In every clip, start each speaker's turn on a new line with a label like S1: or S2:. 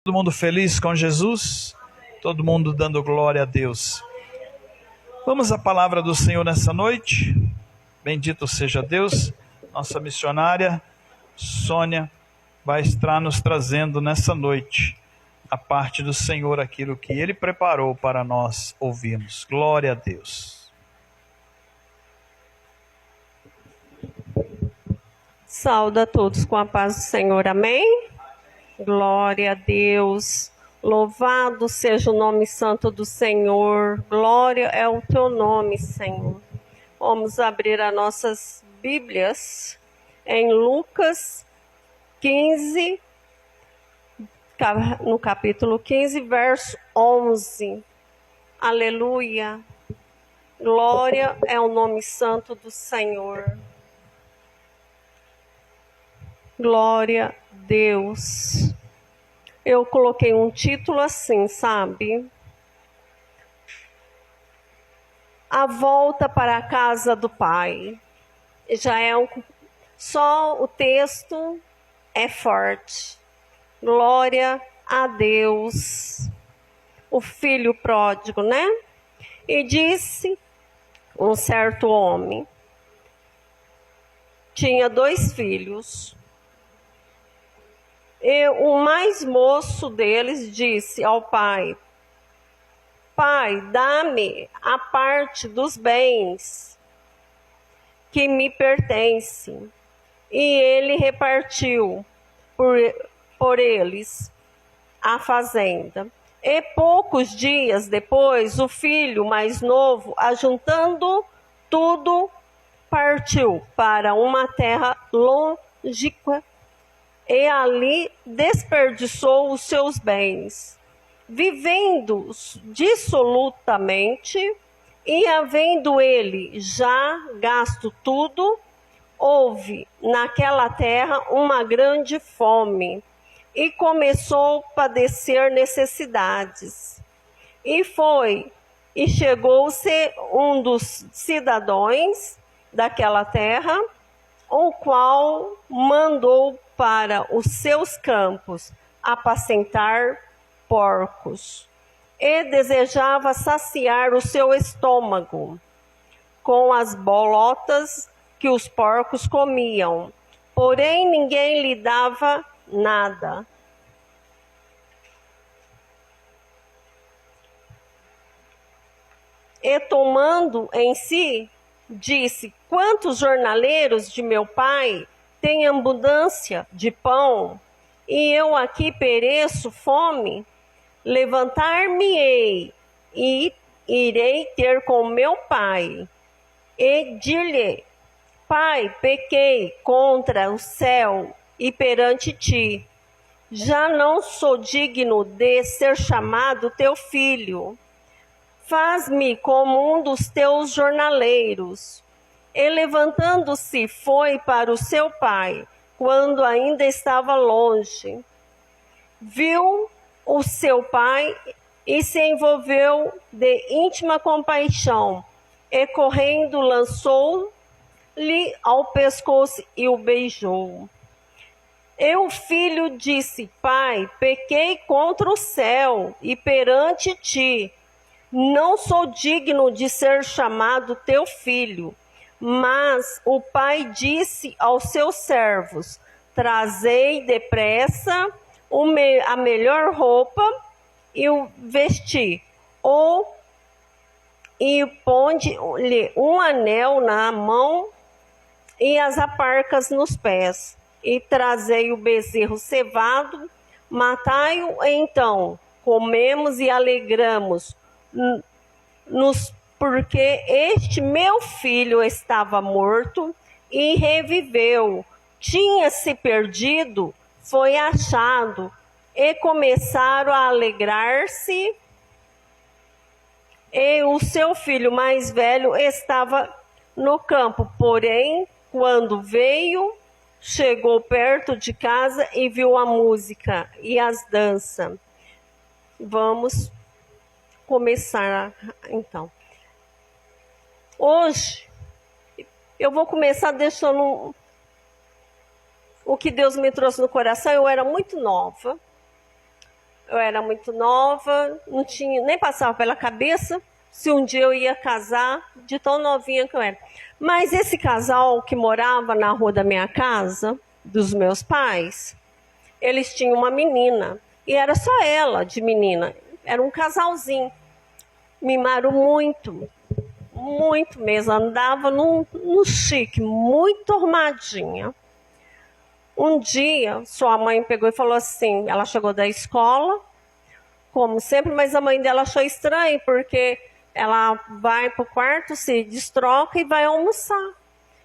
S1: Todo mundo feliz com Jesus? Todo mundo dando glória a Deus. Vamos à palavra do Senhor nessa noite. Bendito seja Deus. Nossa missionária Sônia vai estar nos trazendo nessa noite a parte do Senhor, aquilo que Ele preparou para nós ouvirmos. Glória a Deus.
S2: Saúdo a todos com a paz do Senhor, amém? Glória a Deus, louvado seja o nome santo do Senhor, glória é o teu nome, Senhor. Vamos abrir as nossas Bíblias em Lucas 15, no capítulo 15, verso 11. Aleluia, glória é o nome santo do Senhor. Glória a Deus. Eu coloquei um título assim, sabe? A volta para a casa do Pai. Já é só o texto é forte. Glória a Deus. O filho pródigo, né? E disse um certo homem. Tinha 2 filhos. E o mais moço deles disse ao pai: Pai, dá-me a parte dos bens que me pertencem. E ele repartiu por eles a fazenda. E poucos dias depois, o filho mais novo, ajuntando tudo, partiu para uma terra longínqua e ali desperdiçou os seus bens, vivendo dissolutamente, e havendo ele já gasto tudo, houve naquela terra uma grande fome, e começou a padecer necessidades. E chegou-se um dos cidadãos daquela terra, o qual mandou para os seus campos apacentar porcos, e desejava saciar o seu estômago com as bolotas que os porcos comiam, porém ninguém lhe dava nada. E tomando em si, disse: quantos jornaleiros de meu pai têm abundância de pão, e eu aqui pereço fome? Levantar-me-ei e irei ter com meu pai, e dir-lhe: Pai, pequei contra o céu e perante ti. Já não sou digno de ser chamado teu filho. Faz-me como um dos teus jornaleiros. E levantando-se, foi para o seu pai, quando ainda estava longe. Viu o seu pai e se envolveu de íntima compaixão, e correndo lançou-lhe ao pescoço e o beijou. E o filho disse: Pai, pequei contra o céu e perante ti. Não sou digno de ser chamado teu filho. Mas o pai disse aos seus servos: trazei depressa a melhor roupa e o vesti, e ponde-lhe um anel na mão e as aparcas nos pés, e trazei o bezerro cevado, matai-o então, comemos e alegramos-nos, porque este meu filho estava morto e reviveu, tinha se perdido, foi achado, e começaram a alegrar-se. E o seu filho mais velho estava no campo, porém, quando veio, chegou perto de casa e viu a música e as danças. Vamos começar então. Hoje, eu vou começar deixando o que Deus me trouxe no coração. Eu era muito nova, eu era muito nova, não tinha, nem passava pela cabeça se um dia eu ia casar, de tão novinha que eu era. Mas esse casal que morava na rua da minha casa, dos meus pais, eles tinham uma menina, e era só ela de menina, era um casalzinho. Mimaram muito, muito mesmo, andava no chique, muito arrumadinha. Um dia, sua mãe pegou e falou assim, ela chegou da escola, como sempre, mas a mãe dela achou estranho, porque ela vai pro quarto, se destroca e vai almoçar.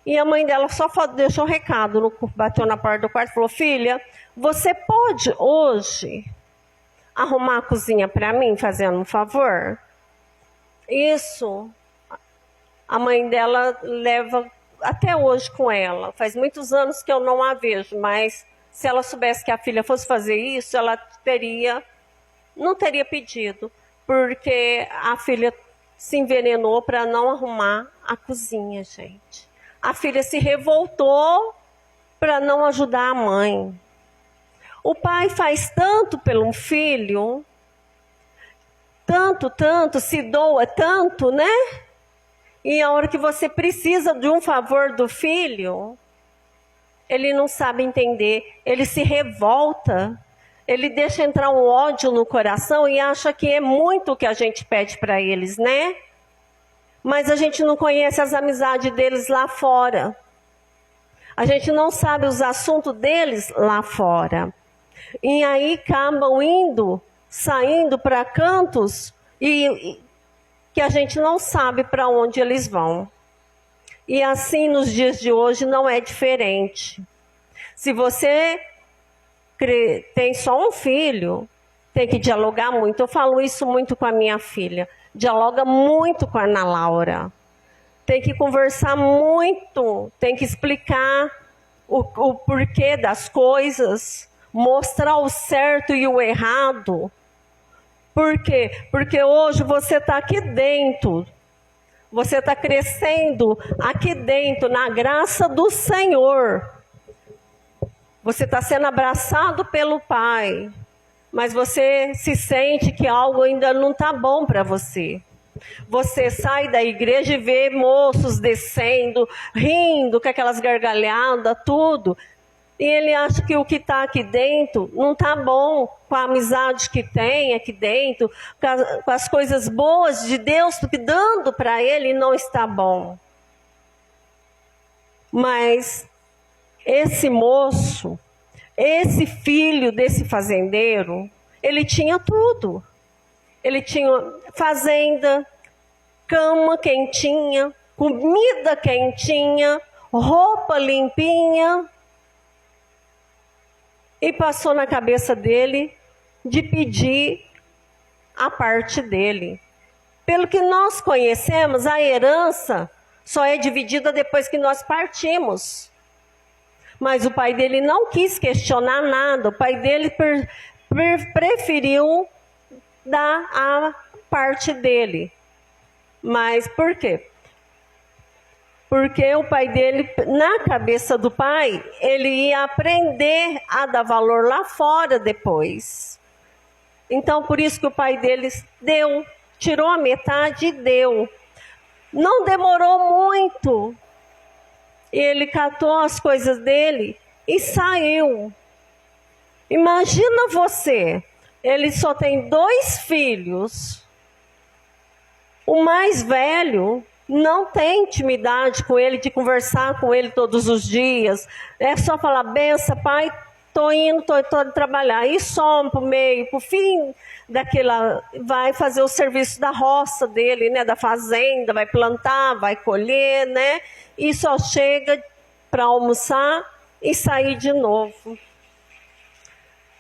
S2: E a mãe dela só deixou um recado, bateu na porta do quarto e falou, filha, você pode hoje arrumar a cozinha para mim, fazendo um favor? Isso, a mãe dela leva até hoje com ela. Faz muitos anos que eu não a vejo, mas se ela soubesse que a filha fosse fazer isso, ela não teria pedido, porque a filha se envenenou para não arrumar a cozinha, gente. A filha se revoltou para não ajudar a mãe. O pai faz tanto pelo filho, tanto, se doa tanto, né? E a hora que você precisa de um favor do filho, ele não sabe entender, ele se revolta, ele deixa entrar um ódio no coração e acha que é muito o que a gente pede para eles, né? Mas a gente não conhece as amizades deles lá fora. A gente não sabe os assuntos deles lá fora. E aí acabam saindo para cantos e que a gente não sabe para onde eles vão. E assim nos dias de hoje não é diferente. Se você tem só um filho, tem que dialogar muito. Eu falo isso muito com a minha filha. Dialoga muito com a Ana Laura. Tem que conversar muito, tem que explicar o porquê das coisas, mostrar o certo e o errado. Por quê? Porque hoje você está aqui dentro, você está crescendo aqui dentro, na graça do Senhor. Você está sendo abraçado pelo Pai, mas você se sente que algo ainda não está bom para você. Você sai da igreja e vê moços descendo, rindo, com aquelas gargalhadas, tudo. E ele acha que o que está aqui dentro não está bom, com a amizade que tem aqui dentro, com as coisas boas de Deus dando para ele, não está bom. Mas esse moço, esse filho desse fazendeiro, ele tinha tudo. Ele tinha fazenda, cama quentinha, comida quentinha, roupa limpinha. E passou na cabeça dele de pedir a parte dele. Pelo que nós conhecemos, a herança só é dividida depois que nós partimos. Mas o pai dele não quis questionar nada. O pai dele preferiu dar a parte dele. Mas por quê? Porque o pai dele, na cabeça do pai, ele ia aprender a dar valor lá fora depois. Então, por isso que o pai deles deu, tirou a metade e deu. Não demorou muito. Ele catou as coisas dele e saiu. Imagina você, ele só tem 2 filhos. O mais velho não tem intimidade com ele, de conversar com ele todos os dias. É só falar, benção, pai, estou indo trabalhar. E some para o meio, para o fim daquela, vai fazer o serviço da roça dele, né, da fazenda, vai plantar, vai colher, né? E só chega para almoçar e sair de novo.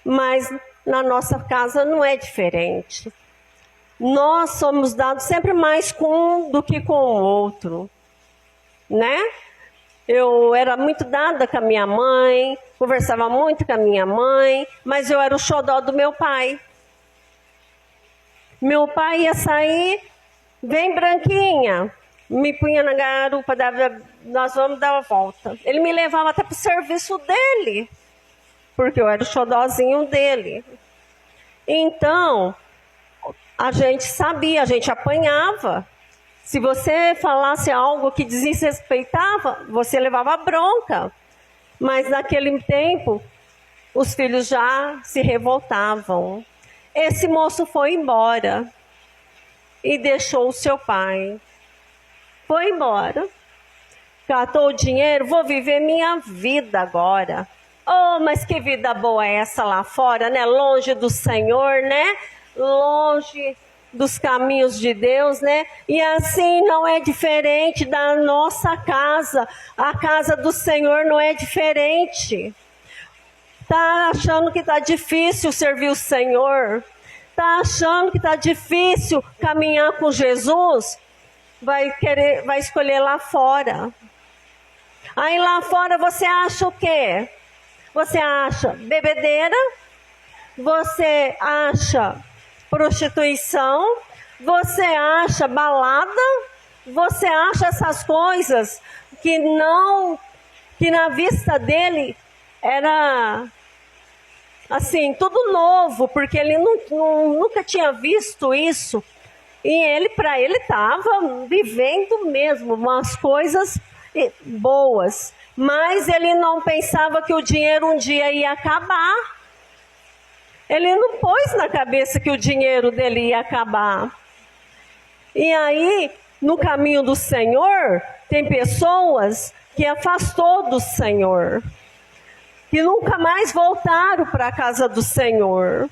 S2: Mas na nossa casa não é diferente. Nós somos dados sempre mais com um do que com o outro, né? Eu era muito dada com a minha mãe, conversava muito com a minha mãe, mas eu era o xodó do meu pai. Meu pai ia sair, vem branquinha, me punha na garupa, nós vamos dar a volta. Ele me levava até para o serviço dele, porque eu era o xodózinho dele. Então, a gente sabia, a gente apanhava. Se você falasse algo que desrespeitava, você levava bronca. Mas naquele tempo, os filhos já se revoltavam. Esse moço foi embora e deixou o seu pai. Foi embora, catou o dinheiro, vou viver minha vida agora. Oh, mas que vida boa é essa lá fora, né? Longe do Senhor, né? Longe dos caminhos de Deus, né? E assim não é diferente da nossa casa. A casa do Senhor não é diferente. Tá achando que tá difícil servir o Senhor? Tá achando que tá difícil caminhar com Jesus? Vai escolher lá fora. Aí lá fora você acha o quê? Você acha bebedeira? Você acha prostituição? Você acha balada? Você acha essas coisas que na vista dele era assim, tudo novo, porque ele nunca tinha visto isso. E para ele estava vivendo mesmo umas coisas boas. Mas ele não pensava que o dinheiro um dia ia acabar. Ele não pôs na cabeça que o dinheiro dele ia acabar. E aí, no caminho do Senhor, tem pessoas que afastou do Senhor, que nunca mais voltaram para a casa do Senhor.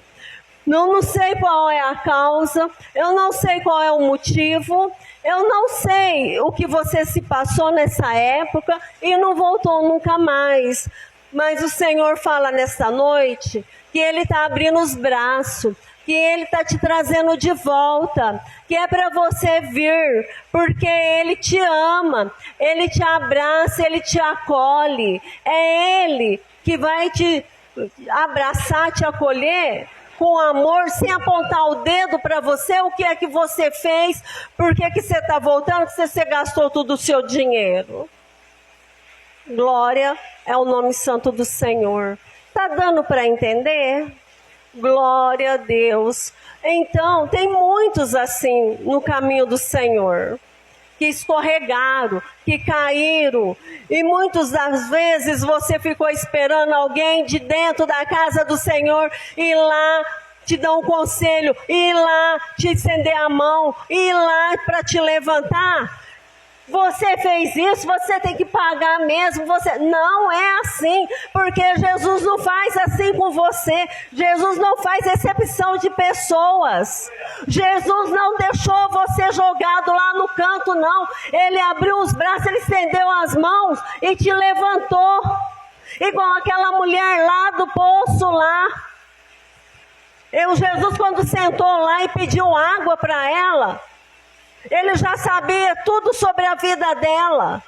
S2: Não sei qual é a causa, eu não sei qual é o motivo, eu não sei o que você se passou nessa época e não voltou nunca mais. Mas o Senhor fala nesta noite que Ele está abrindo os braços, que Ele está te trazendo de volta, que é para você vir, porque Ele te ama, Ele te abraça, Ele te acolhe. É Ele que vai te abraçar, te acolher com amor, sem apontar o dedo para você, o que é que você fez, por que você está voltando, que você gastou todo o seu dinheiro. Glória é o nome santo do Senhor. Está dando para entender? Glória a Deus. Então, tem muitos assim no caminho do Senhor, que escorregaram, que caíram. E muitas das vezes você ficou esperando alguém de dentro da casa do Senhor ir lá te dar um conselho, ir lá te estender a mão, ir lá para te levantar. Você fez isso, você tem que pagar mesmo. Não é assim, porque Jesus não faz assim com você. Jesus não faz exceção de pessoas. Jesus não deixou você jogado lá no canto, não. Ele abriu os braços, Ele estendeu as mãos e te levantou. Igual aquela mulher lá do poço lá. Jesus, quando sentou lá e pediu água para ela, Ele já sabia tudo sobre a vida dela.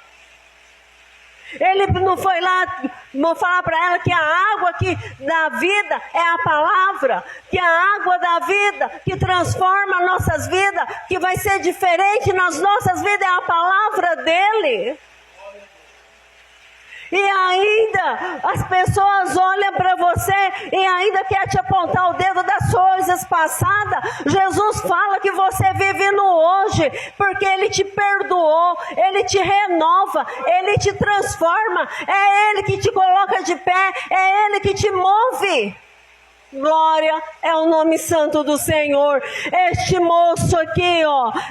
S2: Ele não foi lá falar para ela que a água da vida é a palavra, que a água da vida que transforma nossas vidas, que vai ser diferente nas nossas vidas, é a palavra dele. E ainda as pessoas olham para você e ainda quer te apontar o dedo das coisas passadas. Jesus fala que você vive no hoje, porque Ele te perdoou, Ele te renova, Ele te transforma. É Ele que te coloca de pé, é Ele que te move. Glória é o nome santo do Senhor. Este moço aqui,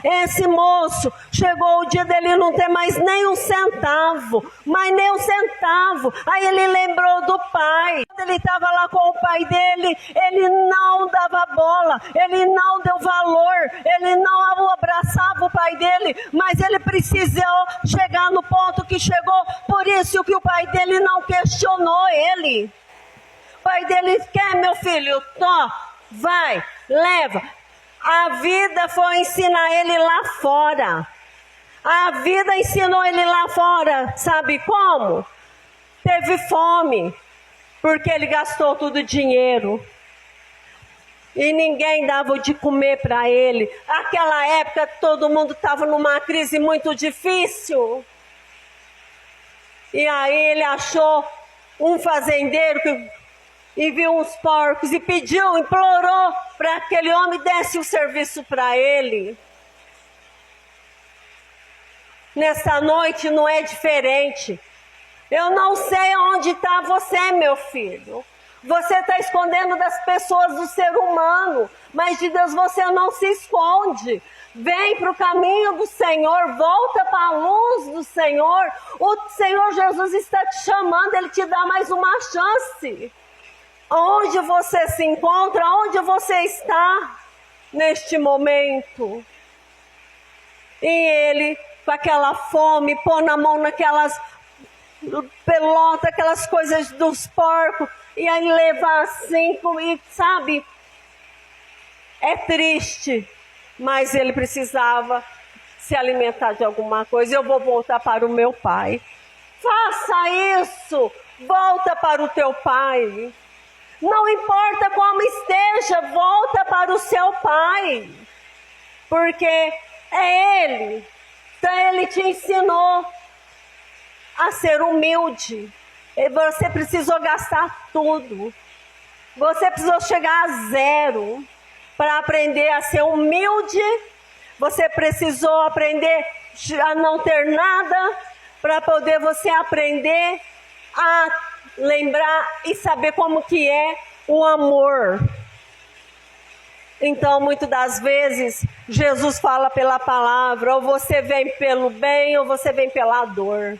S2: esse moço, chegou o dia dele não ter mais nem um centavo, mas nem um centavo. Aí ele lembrou do pai. Quando ele estava lá com o pai dele, ele não dava bola, ele não deu valor, ele não abraçava o pai dele, mas ele precisou chegar no ponto que chegou. Por isso que o pai dele não questionou ele. O pai dele quer, meu filho, vai, leva. A vida foi ensinar ele lá fora. A vida ensinou ele lá fora, sabe como? Teve fome, porque ele gastou todo o dinheiro. E ninguém dava de comer para ele. Aquela época todo mundo estava numa crise muito difícil. E aí ele achou um fazendeiro e viu uns porcos e pediu, implorou para que aquele homem desse o serviço para ele. Nessa noite não é diferente. Eu não sei onde está você, meu filho. Você está escondendo das pessoas, do ser humano, mas de Deus você não se esconde. Vem para o caminho do Senhor, volta para a luz do Senhor. O Senhor Jesus está te chamando, Ele te dá mais uma chance. Onde você se encontra, onde você está neste momento. E Ele, com aquela fome, pôr na mão naquelas pelotas, aquelas coisas dos porcos, e aí levar assim, e sabe, é triste, mas ele precisava se alimentar de alguma coisa. Eu vou voltar para o meu pai. Faça isso, volta para o teu pai. Não importa como esteja, volta para o seu pai, porque é ele. Então ele te ensinou a ser humilde. E você precisou gastar tudo. Você precisou chegar a zero para aprender a ser humilde. Você precisou aprender a não ter nada para poder você aprender a lembrar e saber como que é o amor. Então, muitas das vezes, Jesus fala pela palavra, ou você vem pelo bem, ou você vem pela dor.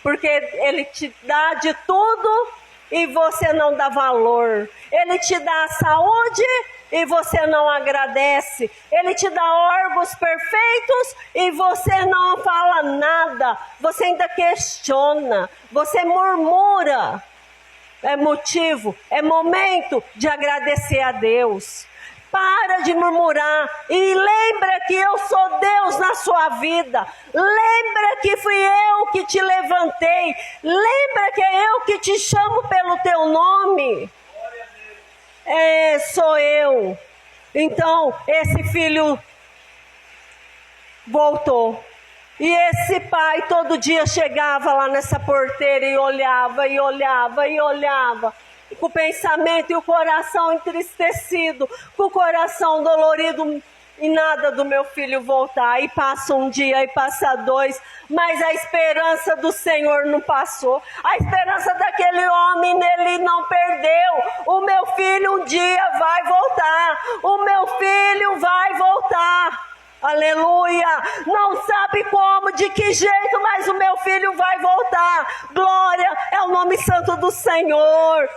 S2: Porque Ele te dá de tudo e você não dá valor. Ele te dá saúde e você não agradece. Ele te dá órgãos perfeitos e você não fala nada. Você ainda questiona, você murmura. É motivo, é momento de agradecer a Deus. Para de murmurar e lembra que eu sou Deus na sua vida. Lembra que fui eu que te levantei. Lembra que é eu que te chamo pelo teu nome. Sou eu. Então, esse filho voltou. E esse pai todo dia chegava lá nessa porteira e olhava, e olhava, e olhava. Com o pensamento e o coração entristecido, com o coração dolorido, e nada do meu filho voltar. E passa um dia, e passa dois, mas a esperança do Senhor não passou. A esperança daquele homem nele não perdeu. O meu filho um dia vai voltar. O meu filho vai voltar. Aleluia, não sabe como, de que jeito, mas o meu filho vai voltar. Glória é o nome santo do Senhor.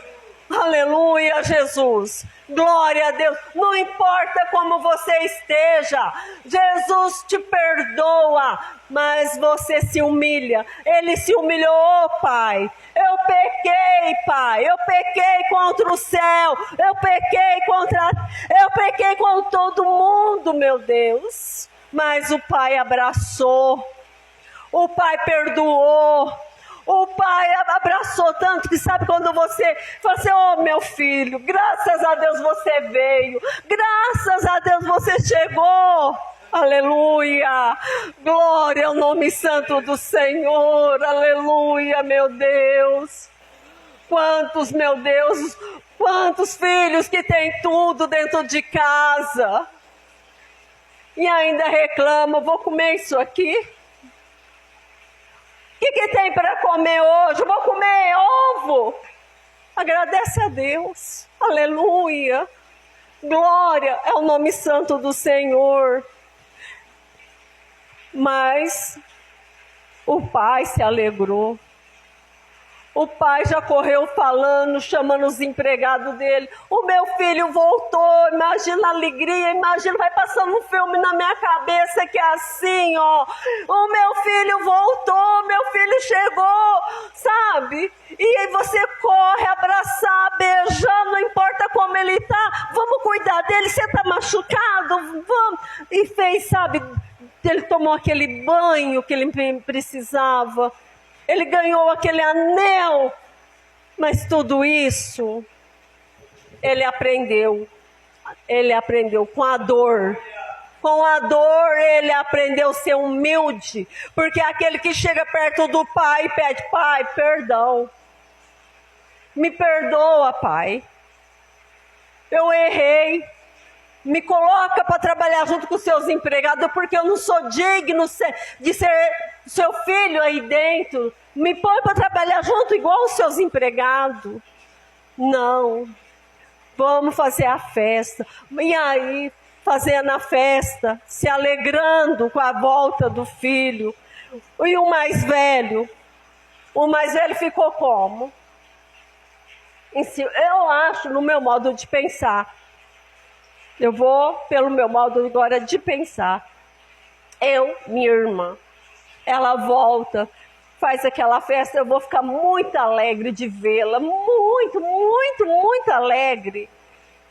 S2: Aleluia, Jesus. Glória a Deus. Não importa como você esteja, Jesus te perdoa, mas você se humilha. Ele se humilhou. Oh, Pai, eu pequei, Pai. Eu pequei contra o céu. Eu pequei com todo mundo, meu Deus. Mas o Pai abraçou. O Pai perdoou. O pai abraçou tanto que sabe quando você fala assim, oh meu filho, graças a Deus você veio, graças a Deus você chegou, aleluia, glória ao nome santo do Senhor, aleluia, meu Deus. Quantos, meu Deus, quantos filhos que têm tudo dentro de casa e ainda reclamam, vou comer isso aqui? O que tem para comer hoje? Eu vou comer ovo. Agradece a Deus. Aleluia. Glória é o nome santo do Senhor. Mas o pai se alegrou. O pai já correu falando, chamando os empregados dele. O meu filho voltou, imagina a alegria, imagina, vai passando um filme na minha cabeça que é assim, ó. O meu filho voltou, meu filho chegou, sabe? E aí você corre, abraçar, beijar, não importa como ele tá. Vamos cuidar dele, você tá machucado? Vamos. E fez, sabe? Ele tomou aquele banho que ele precisava. Ele ganhou aquele anel, mas tudo isso, ele aprendeu com a dor. Com a dor ele aprendeu a ser humilde, porque aquele que chega perto do pai e pede, pai, perdão. Me perdoa, Pai. Eu errei. Me coloca para trabalhar junto com os seus empregados, porque eu não sou digno de ser seu filho aí dentro. Me põe para trabalhar junto igual os seus empregados. Não. Vamos fazer a festa. E aí, fazendo a festa, se alegrando com a volta do filho. E o mais velho ficou como? Eu acho, no meu modo de pensar, eu vou pelo meu modo agora de pensar. Minha irmã, ela volta, faz aquela festa, eu vou ficar muito alegre de vê-la, muito, muito, muito alegre.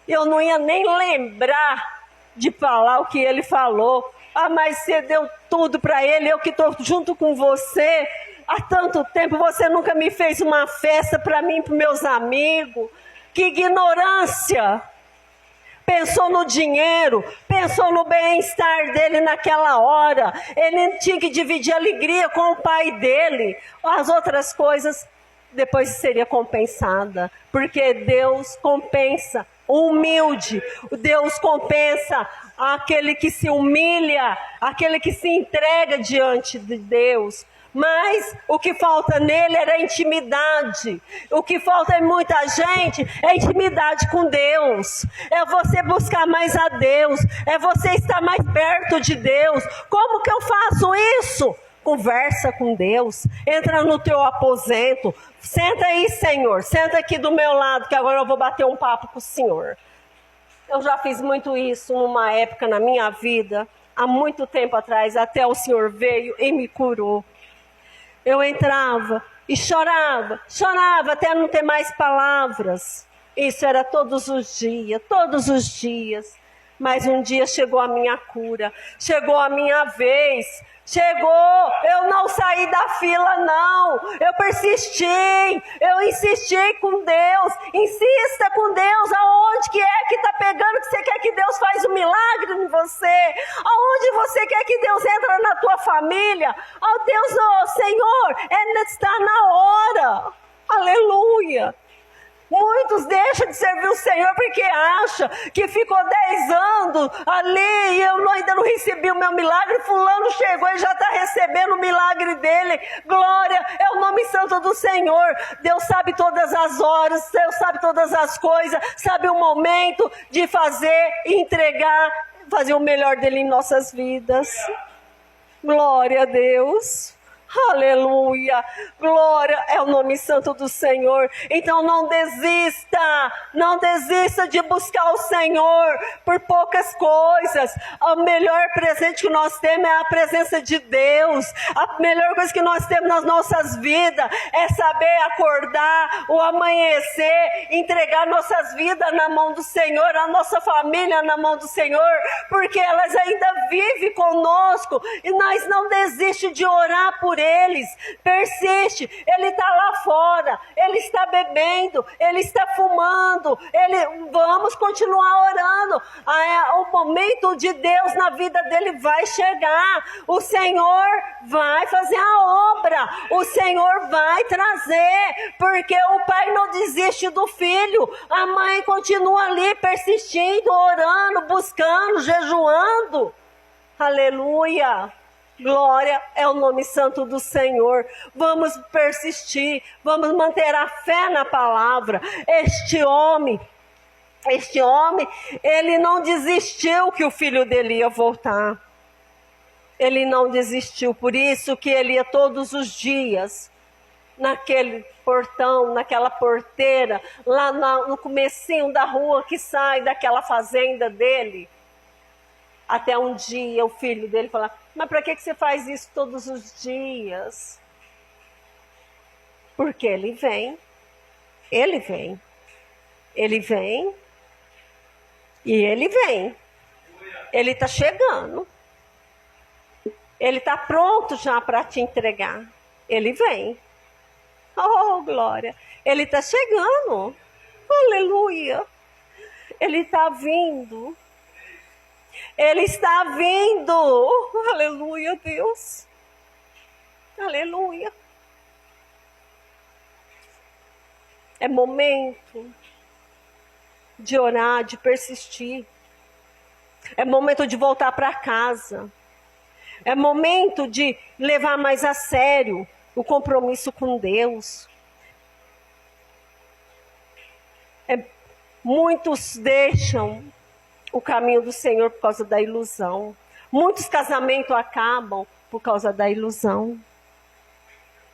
S2: Eu não ia nem lembrar de falar o que ele falou. Ah, mas você deu tudo para ele, eu que estou junto com você há tanto tempo, você nunca me fez uma festa para mim e para meus amigos. Que ignorância! Pensou no dinheiro, pensou no bem-estar dele naquela hora. Ele tinha que dividir alegria com o pai dele. As outras coisas depois seria compensada, porque Deus compensa o humilde, Deus compensa aquele que se humilha, aquele que se entrega diante de Deus. Mas o que falta nele era intimidade. O que falta em muita gente é intimidade com Deus. É você buscar mais a Deus. É você estar mais perto de Deus. Como que eu faço isso? Conversa com Deus. Entra no teu aposento. Senta aí, Senhor. Senta aqui do meu lado, que agora eu vou bater um papo com o Senhor. Eu já fiz muito isso numa época na minha vida, há muito tempo atrás, até o Senhor veio e me curou. Eu entrava e chorava até não ter mais palavras. Isso era todos os dias. Mas um dia chegou a minha cura, chegou a minha vez. Chegou, eu não saí da fila não, eu persisti, eu insisti com Deus. Insista com Deus, aonde que é que está pegando que você quer que Deus faz um milagre em você? Aonde você quer que Deus entre na tua família? Oh Deus, oh Senhor, está na hora, aleluia. Muitos deixam de servir o Senhor porque acham que ficou 10 anos ali e eu ainda não recebi o meu milagre. Fulano chegou e já está recebendo o milagre dele. Glória, é o nome santo do Senhor. Deus sabe todas as horas, Deus sabe todas as coisas, sabe o momento de fazer, entregar, fazer o melhor dele em nossas vidas. Glória a Deus. Aleluia, glória é o nome santo do Senhor. Então não desista de buscar o Senhor por poucas coisas. O melhor presente que nós temos é a presença de Deus. A melhor coisa que nós temos nas nossas vidas é saber acordar, o amanhecer, entregar nossas vidas na mão do Senhor, a nossa família na mão do Senhor, porque elas ainda vivem conosco e nós não desistimos de orar por eles, persiste. Ele está lá fora, ele está bebendo, ele está fumando, vamos continuar orando. O momento de Deus na vida dele vai chegar, o Senhor vai fazer a obra, o Senhor vai trazer, porque o pai não desiste do filho, a mãe continua ali persistindo, orando, buscando, jejuando. Aleluia. Glória é o nome santo do Senhor. Vamos persistir, vamos manter a fé na palavra. Este homem, ele não desistiu que o filho dele ia voltar. Ele não desistiu, por isso que ele ia todos os dias naquele portão, naquela porteira, lá no comecinho da rua que sai daquela fazenda dele. Até um dia o filho dele falou: mas para que você faz isso todos os dias? Porque ele vem e ele vem. Ele está chegando. Ele está pronto já para te entregar. Ele vem. Oh, glória. Ele está chegando. Aleluia. Ele está vindo. Ele está vindo. Aleluia, Deus. Aleluia. É momento de orar, de persistir. É momento de voltar para casa. É momento de levar mais a sério o compromisso com Deus. Muitos deixam o caminho do Senhor por causa da ilusão. Muitos casamentos acabam por causa da ilusão.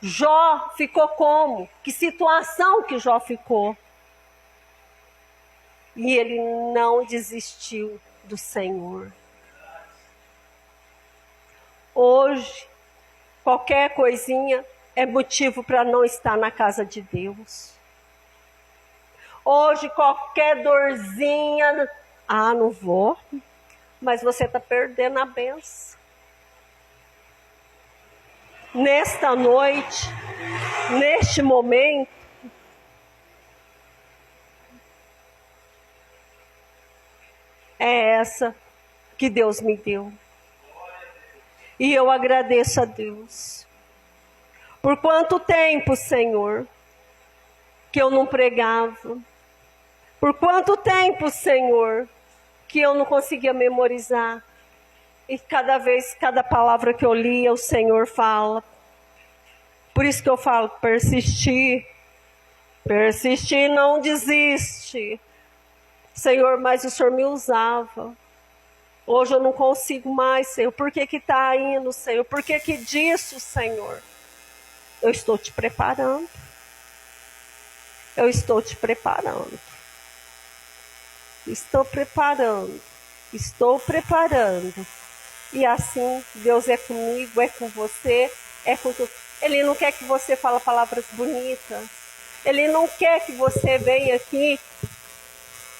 S2: Jó ficou como? Que situação que Jó ficou? E ele não desistiu do Senhor. Hoje, qualquer coisinha é motivo para não estar na casa de Deus. Hoje, qualquer dorzinha, não vou, mas você está perdendo a bênção. Nesta noite, neste momento, é essa que Deus me deu. E eu agradeço a Deus. Por quanto tempo, Senhor, que eu não pregava? Por quanto tempo, Senhor, que eu não conseguia memorizar? E cada vez, cada palavra que eu lia, o Senhor fala. Por isso que eu falo, persistir. Persistir, não desiste. Senhor, mas o Senhor me usava. Hoje eu não consigo mais, Senhor. Por que está indo, Senhor? Por que disso, Senhor? Eu estou te preparando. Eu estou te preparando. Estou preparando. Estou preparando. E assim, Deus é comigo, é com você, é com tu. Ele não quer que você fale palavras bonitas. Ele não quer que você venha aqui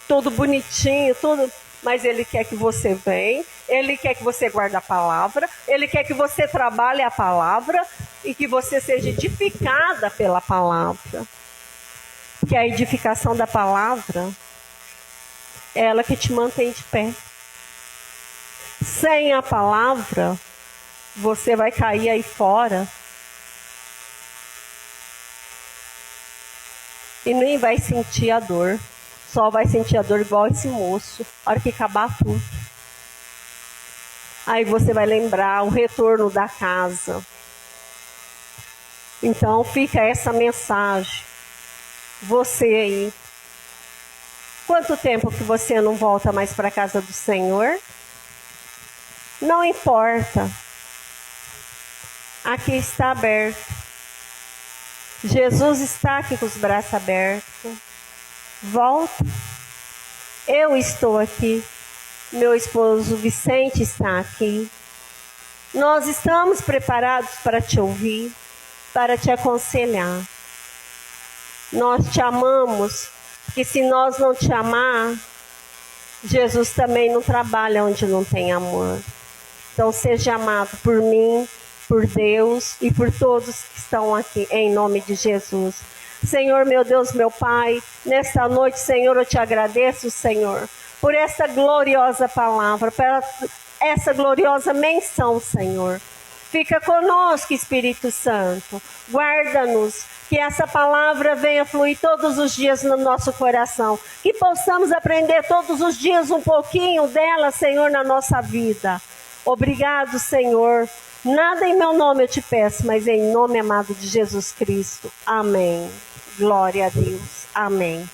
S2: tudo bonitinho, tudo, mas Ele quer que você venha, Ele quer que você guarde a palavra, Ele quer que você trabalhe a palavra e que você seja edificada pela palavra. Que a edificação da palavra é ela que te mantém de pé. Sem a palavra, você vai cair aí fora e nem vai sentir a dor. Só vai sentir a dor igual esse moço, a hora que acabar tudo. Aí você vai lembrar o retorno da casa. Então fica essa mensagem. Você aí. Quanto tempo que você não volta mais para a casa do Senhor? Não importa. Aqui está aberto. Jesus está aqui com os braços abertos. Volta. Eu estou aqui. Meu esposo Vicente está aqui. Nós estamos preparados para te ouvir, para te aconselhar. Nós te amamos, porque se nós não te amar, Jesus também não trabalha onde não tem amor. Então seja amado por mim, por Deus e por todos que estão aqui, em nome de Jesus. Senhor, meu Deus, meu Pai, nesta noite, Senhor, eu te agradeço, Senhor, por essa gloriosa palavra, por essa gloriosa menção, Senhor. Fica conosco, Espírito Santo, guarda-nos, que essa palavra venha fluir todos os dias no nosso coração, que possamos aprender todos os dias um pouquinho dela, Senhor, na nossa vida. Obrigado, Senhor. Nada em meu nome eu te peço, mas em nome amado de Jesus Cristo. Amém. Glória a Deus. Amém.